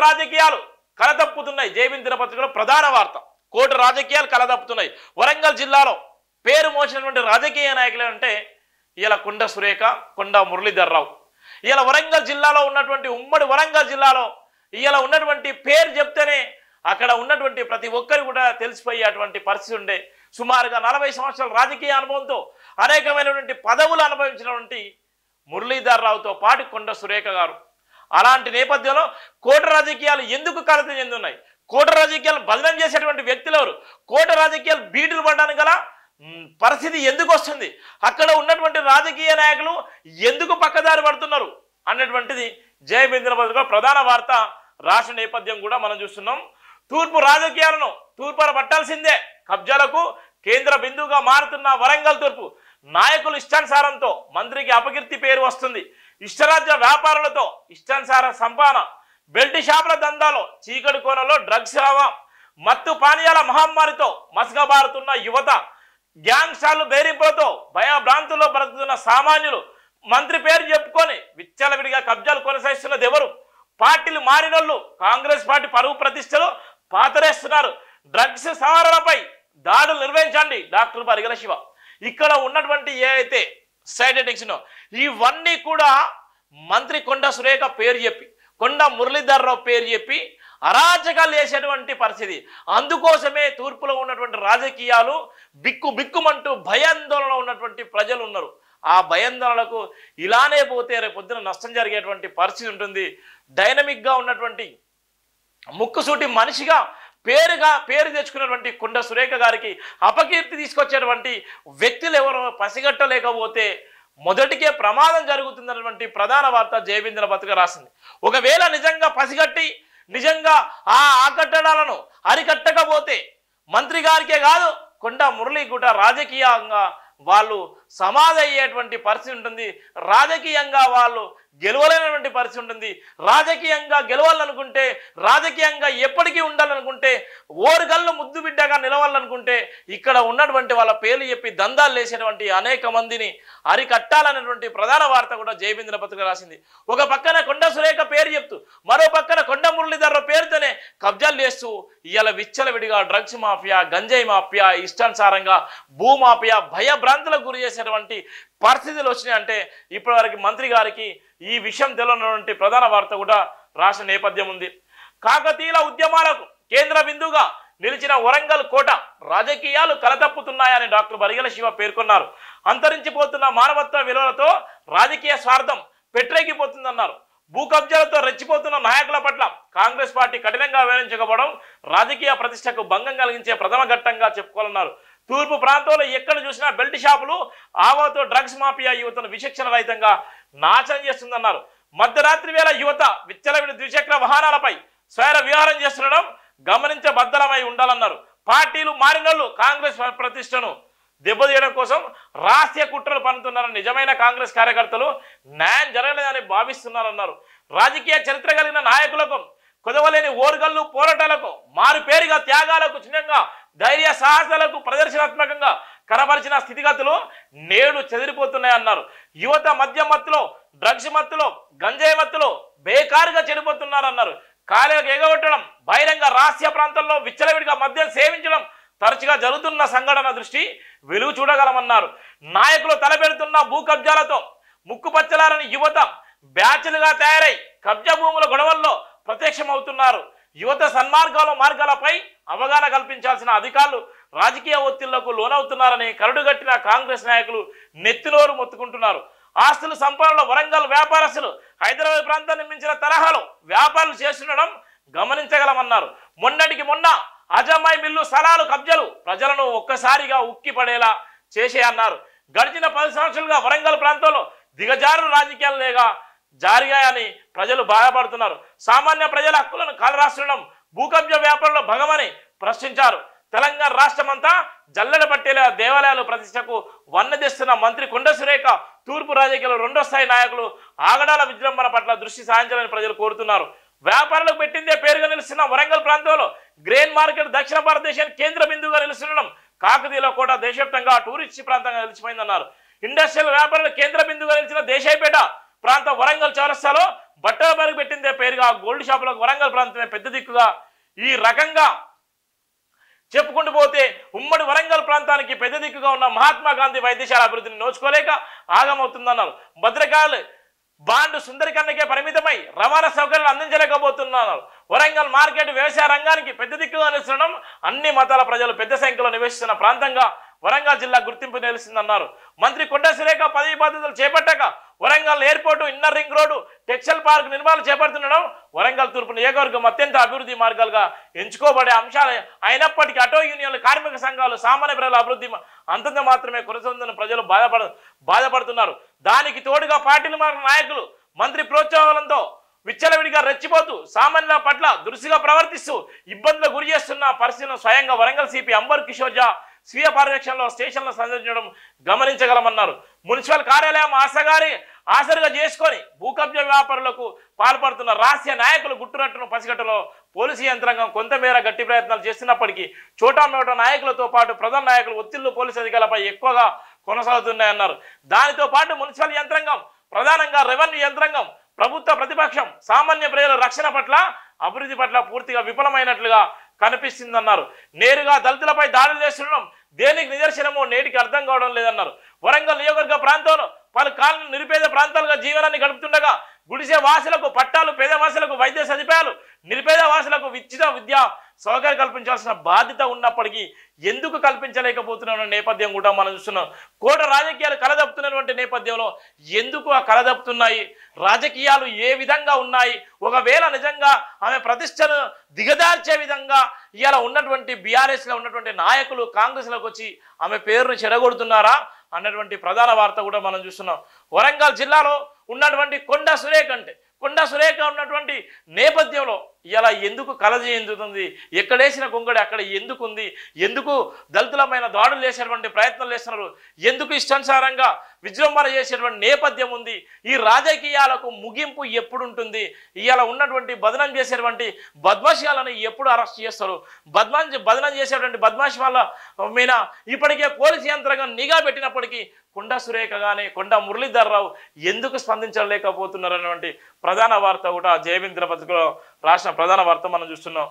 రాజకీయాలు కలతప్పుతున్నాయి. జైవిన్ దినపత్రికలో ప్రధాన వార్త, కోర్టు రాజకీయాలు కలతప్పుతున్నాయి. వరంగల్ జిల్లాలో పేరు మోసినటువంటి రాజకీయ నాయకులు అంటే ఇలా కొండ సురేఖ, కొండ మురళీధర్రావు. ఇలా వరంగల్ జిల్లాలో ఉన్నటువంటి ఉమ్మడి వరంగల్ జిల్లాలో ఇలా ఉన్నటువంటి పేరు చెప్తేనే అక్కడ ఉన్నటువంటి ప్రతి ఒక్కరు కూడా తెలిసిపోయేటువంటి పరిస్థితి ఉండే. సుమారుగా 40 సంవత్సరాల రాజకీయ అనుభవంతో అనేకమైనటువంటి పదవులు అనుభవించినటువంటి మురళీధర్రావుతో పాటు కొండ సురేఖ గారు. అలాంటి నేపథ్యంలో కోట రాజకీయాలు ఎందుకు కలత చెందున్నాయి? కోట రాజకీయాలు బదనం చేసేటువంటి వ్యక్తులు ఎవరు? కోట రాజకీయాలు బీటులు పడడానికి గల పరిస్థితి ఎందుకు వస్తుంది? అక్కడ ఉన్నటువంటి రాజకీయ నాయకులు ఎందుకు పక్కదారి పడుతున్నారు అన్నటువంటిది జైవిన్ దినపత్రికలో ప్రధాన వార్త రాష్ట్ర నేపథ్యం కూడా మనం చూస్తున్నాం. తూర్పు రాజకీయాలను తూర్పున పట్టాల్సిందే. కబ్జాలకు కేంద్ర బిందువుగా మారుతున్న వరంగల్ తూర్పు నాయకులు ఇష్టానుసారంతో మంత్రికి అపకీర్తి పేరు వస్తుంది. ఇష్టరాజ్య వ్యాపారులతో ఇష్టానుసార సంపాదన, బెల్ట్ షాపుల దందాలో, చీకటి కోనలో డ్రగ్స్ హవా, మత్తు పానీయాల మహమ్మారితో మసకబారుతున్న యువత, గ్యాంగ్ స్టార్లు బెదిరింపులతో భయభ్రాంతుల్లో బ్రతుకుతున్న సామాన్యులు, మంత్రి పేరు చెప్పుకొని విచ్చలవిడిగా కబ్జాలు కొనసాగిస్తున్నది ఎవరు? పార్టీలు మారినోళ్ళు కాంగ్రెస్ పార్టీ పరువు ప్రతిష్టలు పాతరేస్తున్నారు. డ్రగ్స్ సవరణపై దాడులు నిర్వహించండి డాక్టర్ పరిగెల శివ. ఇక్కడ ఉన్నటువంటి ఏ అయితే సైడ్ ఎఫెక్ట్స్ ఇవన్నీ కూడా మంత్రి కొండ సురేఖ పేరు చెప్పి, కొండ మురళీధర్రావు పేరు చెప్పి అరాచకాలు చేసేటువంటి పరిస్థితి. అందుకోసమే తూర్పులో ఉన్నటువంటి రాజకీయాలు బిక్కుమంటూ భయాందోళనలో ఉన్నటువంటి ప్రజలు ఉన్నారు. ఆ భయాందోళనలకు ఇలానే పోతే రేపు పొద్దున నష్టం జరిగేటువంటి పరిస్థితి ఉంటుంది. డైనమిక్గా ఉన్నటువంటి ముక్కుసూటి మనిషిగా పేరు తెచ్చుకున్నటువంటి కొండ సురేఖ గారికి అపకీర్తి తీసుకొచ్చేటువంటి వ్యక్తులు ఎవరో పసిగట్టలేకపోతే మొదటికే ప్రమాదం జరుగుతుందన్నటువంటి ప్రధాన వార్త జైవిన్ దినపత్రిక రాసింది. ఒకవేళ నిజంగా పసిగట్టి నిజంగా ఆ ఆకట్టడాలను అరికట్టకపోతే మంత్రి గారికే కాదు కొండ మురళి కూడా రాజకీయంగా వాళ్ళు సమాధి అయ్యేటువంటి పరిస్థితి ఉంటుంది. రాజకీయంగా వాళ్ళు గెలవలేనటువంటి పరిస్థితి ఉంటుంది. రాజకీయంగా గెలవాలనుకుంటే, రాజకీయంగా ఎప్పటికీ ఉండాలనుకుంటే, ఓరుగల్లు ముద్దు బిడ్డగా నిలవాలనుకుంటే ఇక్కడ ఉన్నటువంటి వాళ్ళ పేర్లు చెప్పి దందాలు వేసేటువంటి అనేక మందిని అరికట్టాలనేటువంటి ప్రధాన వార్త కూడా జైవిన్ దినపత్రిక రాసింది. ఒక పక్కన కొండ సురేఖ పేరు చెప్తూ మరో పక్కన కొండ మురళీధర్రావు పేరుతోనే కబ్జాలు చేస్తూ ఇవాళ విచ్చలవిడిగా డ్రగ్స్ మాఫియా, గంజాయి మాఫియా, ఇష్టానుసారంగా భూమాఫియా భయభ్రాంతులకు గురి చేసేటువంటి పరిస్థితులు వచ్చినాయి. అంటే ఇప్పటివరకు మంత్రి గారికి ఈ విషయం తెలియనటువంటి ప్రధాన వార్త కూడా రాష్ట్ర నేపథ్యం ఉంది. కాకతీయుల ఉద్యమాలకు కేంద్ర బిందువుగా నిలిచిన వరంగల్ కోట రాజకీయాలు కలతప్పుతున్నాయని డాక్టర్ పరిగెల శివ పేర్కొన్నారు. అంతరించిపోతున్న మానవత్వ విలువలతో రాజకీయ స్వార్థం పెట్టరేగిపోతుందన్నారు. భూ కబ్జాలతో రెచ్చిపోతున్న నాయకుల పట్ల కాంగ్రెస్ పార్టీ కఠినంగా వ్యవహరించకపోవడం రాజకీయ ప్రతిష్టకు భంగం కలిగించే ప్రథమ ఘట్టంగా చెప్పుకోవాలన్నారు. తూర్పు ప్రాంతంలో ఎక్కడ చూసినా బెల్ట్ షాపులు, ఆవాతో డ్రగ్స్ మాఫియా యువతను విచక్షణ రహితంగా నాశనం చేస్తుందన్నారు. మధ్యరాత్రి వేళ యువత విచ్చలవిడి ద్విచక్ర వాహనాలపై స్వైర విహారం చేస్తుండడం గమనించబద్దలమై ఉండాలన్నారు. పార్టీలు మారినోళ్ళు కాంగ్రెస్ ప్రతిష్టను దెబ్బతీయడం కోసం రహస్య కుట్రలు పన్నుతున్నారని, నిజమైన కాంగ్రెస్ కార్యకర్తలు న్యాయం జరగలేదని భావిస్తున్నారన్నారు. రాజకీయ చరిత్ర కలిగిన నాయకులకు కుదవలేని ఓరుగల్లు పోరాటాలకు మారు పేరుగా త్యాగాలకు చిహ్నంగా ధైర్య సాహసాలకు ప్రదర్శనాత్మకంగా కనబరిచిన స్థితిగతులు నేడు చెదిరిపోతున్నాయన్నారు. యువత మద్యం మత్తులో, డ్రగ్స్ మత్తులో, గంజాయి మత్తులో బేకారుగా చెడిపోతున్నారన్నారు. ఖాళీలకు ఎగగొట్టడం, బహిరంగ రహస్య ప్రాంతాల్లో విచ్చలవిడిగా మద్యం సేవించడం తరచుగా జరుగుతున్న సంఘటన దృష్టి వెలుగు చూడగలమన్నారు. నాయకులు తలపెడుతున్న భూ కబ్జాలతో ముక్కుపచ్చలారని యువత బ్యాచ్లుగా తయారై కబ్జా భూముల గొడవల్లో ప్రత్యక్షమవుతున్నారు. యువత మార్గాలపై అవగాహన కల్పించాల్సిన అధికారులు రాజకీయ ఒత్తిళ్లకు లోనవుతున్నారని కరడుగట్టిన కాంగ్రెస్ నాయకులు నెత్తినోరు మొత్తుకుంటున్నారు. ఆస్తుల సంపాదనలో వరంగల్ వ్యాపారస్తులు హైదరాబాద్ ప్రాంతాన్ని మించిన తరహాలో వ్యాపారాలు చేస్తుండడం గమనించగలమన్నారు. మొన్నటికి మొన్న అజమాయి మిల్లు స్థలాలు కబ్జాలు ప్రజలను ఒక్కసారిగా ఉక్కిపడేలా చేసే అన్నారు. గడిచిన 10 సంవత్సరాలుగా వరంగల్ ప్రాంతంలో దిగజారు రాజకీయాలు లేగా జారిగాయని ప్రజలు బాధపడుతున్నారు. సామాన్య ప్రజల హక్కులను కాలరాస్తుండడం భూ కబ్జా వ్యాపారంలో భగమని ప్రశ్నించారు. తెలంగాణ రాష్ట్రమంతా జల్లెడ పట్టేలా దేవాలయాలు ప్రతిష్టకు వన్నెదిస్తున్న మంత్రి కొండ సురేఖ తూర్పు రాజకీయాలు రెండో స్థాయి నాయకులు ఆగడాల విజృంభణ పట్ల దృష్టి సారించాలని ప్రజలు కోరుతున్నారు. వ్యాపారులకు పెట్టిందే పేరుగా నిలుస్తున్న వరంగల్ ప్రాంతంలో గ్రెయిన్ మార్కెట్ దక్షిణ భారతదేశానికి కేంద్ర బిందువుగా నిలుస్తుండడం కాకతీయుల కోట దేశవ్యాప్తంగా టూరిస్ట్ ప్రాంతంగా నిలిచిపోయిందన్నారు. ఇండస్ట్రియల్ వ్యాపారుల కేంద్ర బిందువుగా నిలిచిన దేశాయిపేట ప్రాంతం వరంగల్ చౌరస్తాలో బట్టల బరుగు పెట్టిందే పేరుగా గోల్డ్ షాపులకు వరంగల్ ప్రాంతమే పెద్ద దిక్కుగా ఈ రకంగా చెప్పుకుంటూ పోతే ఉమ్మడి వరంగల్ ప్రాంతానికి పెద్ద దిక్కుగా ఉన్న మహాత్మా గాంధీ వైద్యశాల అభివృద్ధిని నోచుకోలేక ఆగమవుతుందన్నారు. భద్రకాళి బాండ్ సుందరికన్నకే పరిమితమై రవాణా సౌకర్యాలు అందించలేకపోతున్నారు. వరంగల్ మార్కెట్ వ్యవసాయ రంగానికి పెద్ద దిక్కుగా నిలుస్తడం అన్ని మతాల ప్రజలు పెద్ద సంఖ్యలో నివసిస్తున్న ప్రాంతంగా వరంగల్ జిల్లా గుర్తింపు నిలుస్తుందన్నారు. మంత్రి కొండా సురేఖ పదవి బాధ్యతలు చేపట్టాక Warangal airport, inner ring road, textile park నిర్మాణం చేపడుతుండడం వరంగల్ తూర్పు నియోజకవర్గం అత్యంత అభివృద్ధి మార్గాలుగా ఎంచుకోబడే అంశాలు అయినప్పటికీ ఆటో యూనియన్లు, కార్మిక సంఘాలు, సామాన్య ప్రజల అభివృద్ధి అంతంత మాత్రమే కొనసాగుతున్న ప్రజలు బాధపడుతున్నారు. దానికి తోడుగా పార్టీలు మారిన నాయకులు మంత్రి ప్రోత్సాహంతో విచ్చలవిడిగా రెచ్చిపోతూ సామాన్యుల పట్ల దురుసుగా ప్రవర్తిస్తూ ఇబ్బందులకు గురి చేస్తున్న పరిస్థితులను స్వయంగా వరంగల్ సిపి అంబర్ కిషోర్ జా స్వీయ పర్యవేక్షణలో స్టేషన్లను సందర్శించడం గమనించగలమన్నారు. మున్సిపల్ కార్యాలయం ఆసరుగా చేసుకొని భూ కబ్జా వ్యాపారులకు పాల్పడుతున్న రహస్య నాయకులు గుట్టురట్టును పసిగట్టలో పోలీసు యంత్రాంగం కొంతమేర గట్టి ప్రయత్నాలు చేస్తున్నప్పటికీ చోటామోటా నాయకులతో పాటు ప్రధాన నాయకులు ఒత్తిళ్లు పోలీసు అధికారులపై ఎక్కువగా కొనసాగుతున్నాయన్నారు. దానితో పాటు మున్సిపల్ యంత్రాంగం, ప్రధానంగా రెవెన్యూ యంత్రాంగం, ప్రభుత్వ ప్రతిపక్షం సామాన్య ప్రజల రక్షణ పట్ల, అభివృద్ధి పట్ల పూర్తిగా విఫలమైనట్లుగా కనిపిస్తుందన్నారు. నేరుగా దళితులపై దాడులు చేస్తుండడం దేనికి నిదర్శనమో నేటికి అర్థం కావడం లేదన్నారు. వరంగల్ నియోజకవర్గ ప్రాంతంలో పలు కాలనీ నిరుపేద ప్రాంతాలుగా జీవనాన్ని గడుపుతుండగా గుడిసె వాసులకు పట్టాలు, పేద వాసులకు వైద్య సదుపాయాలు, నిరుపేద వాసులకు ఉచిత విద్యా సౌకర్యం కల్పించాల్సిన బాధ్యత ఉన్నప్పటికీ ఎందుకు కల్పించలేకపోతున్న నేపథ్యం కూడా మనం చూస్తున్నాం. కోట రాజకీయాలు కలదప్పుతున్నటువంటి నేపథ్యంలో ఎందుకు ఆ కలదప్పుతున్నాయి, రాజకీయాలు ఏ విధంగా ఉన్నాయి, ఒకవేళ నిజంగా ఆమె ప్రతిష్టను దిగదార్చే విధంగా ఇవాళ ఉన్నటువంటి బీఆర్ఎస్లో ఉన్నటువంటి నాయకులు కాంగ్రెస్లోకి వచ్చి ఆమె పేరును చెడగొడుతున్నారా అన్నటువంటి ప్రధాన వార్త కూడా మనం చూస్తున్నాం. వరంగల్ జిల్లాలో ఉన్నటువంటి కొండా సురేఖ ఉన్నటువంటి నేపథ్యంలో ఇలా ఎందుకు కలజ చెందుతుంది, ఎక్కడేసిన గొంగడి అక్కడ ఎందుకు ఉంది, ఎందుకు దళితులమైన దాడులు చేసేటువంటి ప్రయత్నాలు చేస్తున్నారు, ఎందుకు ఇష్టానుసారంగా విజృంభణ చేసేటువంటి నేపథ్యం ఉంది, ఈ రాజకీయాలకు ముగింపు ఎప్పుడు ఉంటుంది, ఇలా ఉన్నటువంటి బదనం చేసేటువంటి బద్మాషాలను ఎప్పుడు అరెస్ట్ చేస్తారు, బదనం చేసేటువంటి బద్మాషి వాళ్ళ మీద ఇప్పటికే పోలీసు యంత్రాంగం నిఘా పెట్టినప్పటికీ కొండా సురేఖ కానీ కొండా మురళీధర్ రావు ఎందుకు స్పందించలేకపోతున్నారు అన్నటువంటి ప్రధాన వార్త కూడా జయవింద్ర పత్రికలో రాసిన ప్రధాన వార్త మనం చూస్తున్నాం.